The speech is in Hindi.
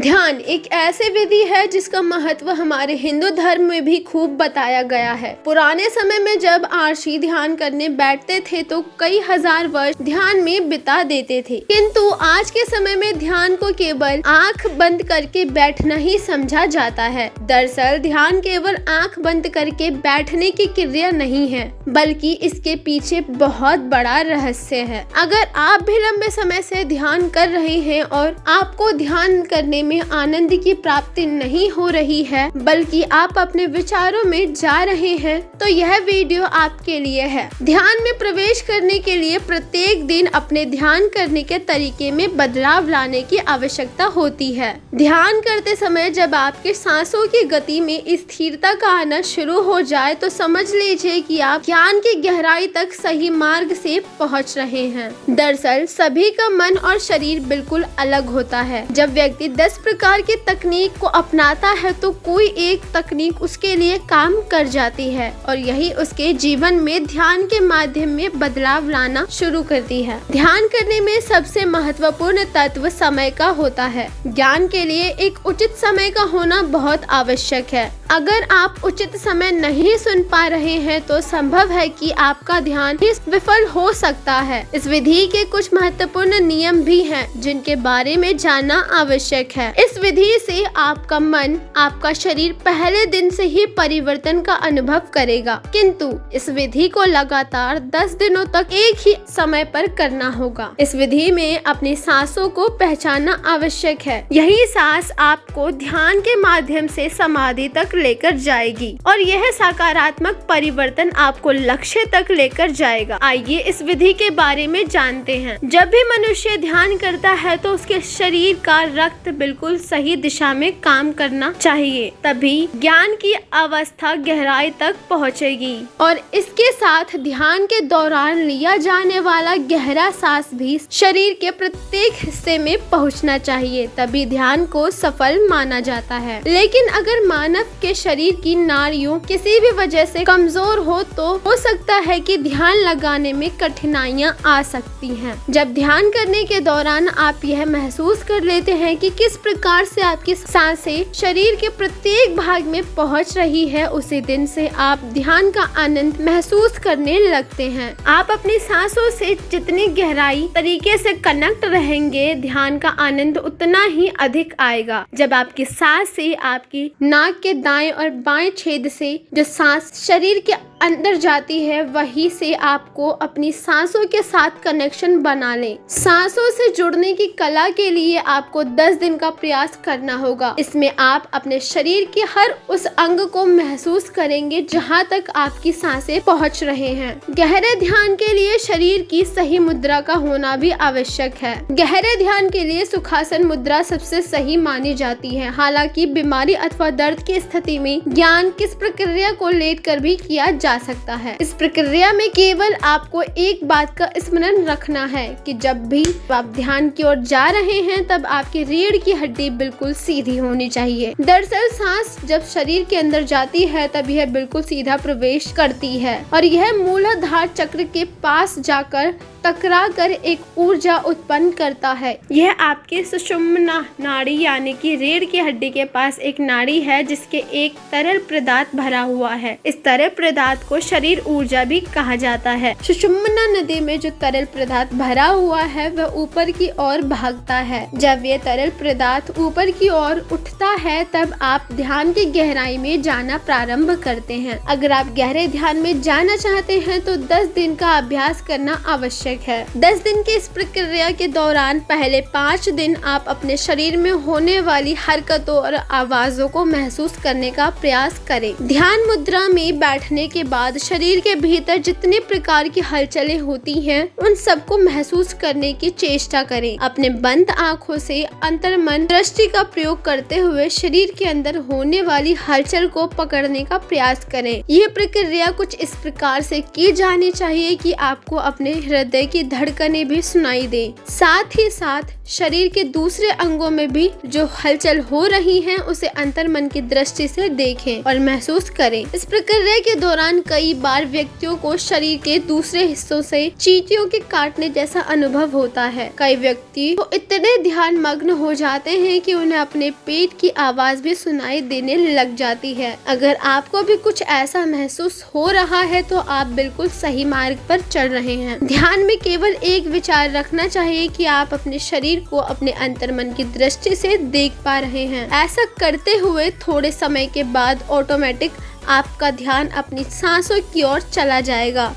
ध्यान एक ऐसी विधि है जिसका महत्व हमारे हिंदू धर्म में भी खूब बताया गया है। पुराने समय में जब आर्षि ध्यान करने बैठते थे तो कई हजार वर्ष ध्यान में बिता देते थे, किंतु आज के समय में ध्यान को केवल आंख बंद करके बैठना ही समझा जाता है। दरअसल ध्यान केवल आंख बंद करके बैठने की क्रिया नहीं है, बल्कि इसके पीछे बहुत बड़ा रहस्य है। अगर आप भी लंबे समय से ध्यान कर रहे हैं और आपको ध्यान करने में आनंद की प्राप्ति नहीं हो रही है, बल्कि आप अपने विचारों में जा रहे हैं, तो यह वीडियो आपके लिए है। ध्यान में प्रवेश करने के लिए प्रत्येक दिन अपने ध्यान करने के तरीके में बदलाव लाने की आवश्यकता होती है। ध्यान करते समय जब आपके सांसों की गति में स्थिरता का आना शुरू हो जाए तो समझ लीजिए कि आप ज्ञान की गहराई तक सही मार्ग से पहुंच रहे हैं। दरअसल सभी का मन और शरीर बिल्कुल अलग होता है। जब व्यक्ति 10 प्रकार की तकनीक को अपनाता है तो कोई एक तकनीक उसके लिए काम कर जाती है और यही उसके जीवन में ध्यान के माध्यम में बदलाव लाना शुरू करती है। ध्यान करने में सबसे महत्वपूर्ण तत्व समय का होता है। ज्ञान के लिए एक उचित समय का होना बहुत आवश्यक है। अगर आप उचित समय नहीं सुन पा रहे हैं तो संभव है कि आपका ध्यान विफल हो सकता है। इस विधि के कुछ महत्वपूर्ण नियम भी हैं जिनके बारे में जानना आवश्यक है। इस विधि से आपका मन, आपका शरीर पहले दिन से ही परिवर्तन का अनुभव करेगा, किंतु इस विधि को लगातार 10 दिनों तक एक ही समय पर करना होगा। इस विधि में अपनी सांसों को पहचानना आवश्यक है। यही सांस आपको ध्यान के माध्यम से समाधि तक लेकर जाएगी और यह सकारात्मक परिवर्तन आपको लक्ष्य तक लेकर जाएगा। आइए इस विधि के बारे में जानते हैं। जब भी मनुष्य ध्यान करता है तो उसके शरीर का रक्त बिल्कुल सही दिशा में काम करना चाहिए, तभी ज्ञान की अवस्था गहराई तक पहुंचेगी। और इसके साथ ध्यान के दौरान लिया जाने वाला गहरा सांस भी शरीर के प्रत्येक हिस्से में पहुंचना चाहिए, तभी ध्यान को सफल माना जाता है। लेकिन अगर मानव के शरीर की नाड़ियों किसी भी वजह से कमजोर हो तो हो सकता है कि ध्यान लगाने में कठिनाइयां आ सकती हैं। जब ध्यान करने के दौरान आप यह महसूस कर लेते हैं कि किस प्रकार से आपकी सांसें शरीर के प्रत्येक भाग में पहुंच रही है, उसी दिन से आप ध्यान का आनंद महसूस करने लगते हैं। आप अपनी सांसों से जितनी गहराई तरीके से कनेक्ट रहेंगे, ध्यान का आनंद उतना ही अधिक आएगा। जब आपकी सांस से आपकी नाक के दाएं और बाएं छेद से जो सांस शरीर के अंदर जाती है, वहीं से आपको अपनी सांसों के साथ कनेक्शन बना लें। सांसों से जुड़ने की कला के लिए आपको 10 दिन का प्रयास करना होगा। इसमें आप अपने शरीर के हर उस अंग को महसूस करेंगे जहां तक आपकी सांसें पहुंच रहे हैं। गहरे ध्यान के लिए शरीर की सही मुद्रा का होना भी आवश्यक है। गहरे ध्यान के लिए सुखासन मुद्रा सबसे सही मानी जाती है। हालांकि बीमारी अथवा दर्द की स्थिति में ज्ञान किस प्रक्रिया को लेकर भी किया जा सकता है। इस प्रक्रिया में केवल आपको एक बात का स्मरण रखना है कि जब भी आप ध्यान की ओर जा रहे हैं तब आपकी रीढ़ की हड्डी बिल्कुल सीधी होनी चाहिए। दरअसल सांस जब शरीर के अंदर जाती है तब यह बिल्कुल सीधा प्रवेश करती है और यह मूलाधार चक्र के पास जाकर टकरा कर एक ऊर्जा उत्पन्न करता है। यह आपके सुषुम्ना नाड़ी यानी कि रीढ़ की हड्डी के पास एक नाड़ी है जिसके एक तरल पदार्थ भरा हुआ है। इस तरल पदार्थ को शरीर ऊर्जा भी कहा जाता है। सुषुम्ना नदी में जो तरल पदार्थ भरा हुआ है वह ऊपर की ओर भागता है। जब यह तरल पदार्थ ऊपर की ओर उठता है तब आप ध्यान की गहराई में जाना प्रारंभ करते हैं। अगर आप गहरे ध्यान में जाना चाहते हैं तो 10 दिन का अभ्यास करना आवश्यक है। 10 दिन की इस प्रक्रिया के दौरान पहले 5 दिन आप अपने शरीर में होने वाली हरकतों और आवाजों को महसूस करने का प्रयास करें। ध्यान मुद्रा में बैठने के बाद शरीर के भीतर जितने प्रकार की हलचलें होती हैं, उन सबको महसूस करने की चेष्टा करें। अपने बंद आंखों से अंतर्मन दृष्टि का प्रयोग करते हुए शरीर के अंदर होने वाली हलचल को पकड़ने का प्रयास करें। यह प्रक्रिया कुछ इस प्रकार से की जानी चाहिए कि आपको अपने हृदय की धड़कनें भी सुनाई दे। साथ ही साथ शरीर के दूसरे अंगों में भी जो हलचल हो रही है उसे अंतर्मन की दृष्टि से देखें और महसूस करें। इस प्रक्रिया के दौरान कई बार व्यक्तियों को शरीर के दूसरे हिस्सों से चींटियों के काटने जैसा अनुभव होता है। कई व्यक्ति तो इतने ध्यान मग्न हो जाते हैं कि उन्हें अपने पेट की आवाज भी सुनाई देने लग जाती है। अगर आपको भी कुछ ऐसा महसूस हो रहा है तो आप बिल्कुल सही मार्ग पर चल रहे हैं। ध्यान में केवल एक विचार रखना चाहिए कि आप अपने शरीर को अपने अंतर्मन की दृष्टि से देख पा रहे हैं। ऐसा करते हुए थोड़े समय के बाद ऑटोमेटिक आपका ध्यान अपनी सांसों की ओर चला जाएगा।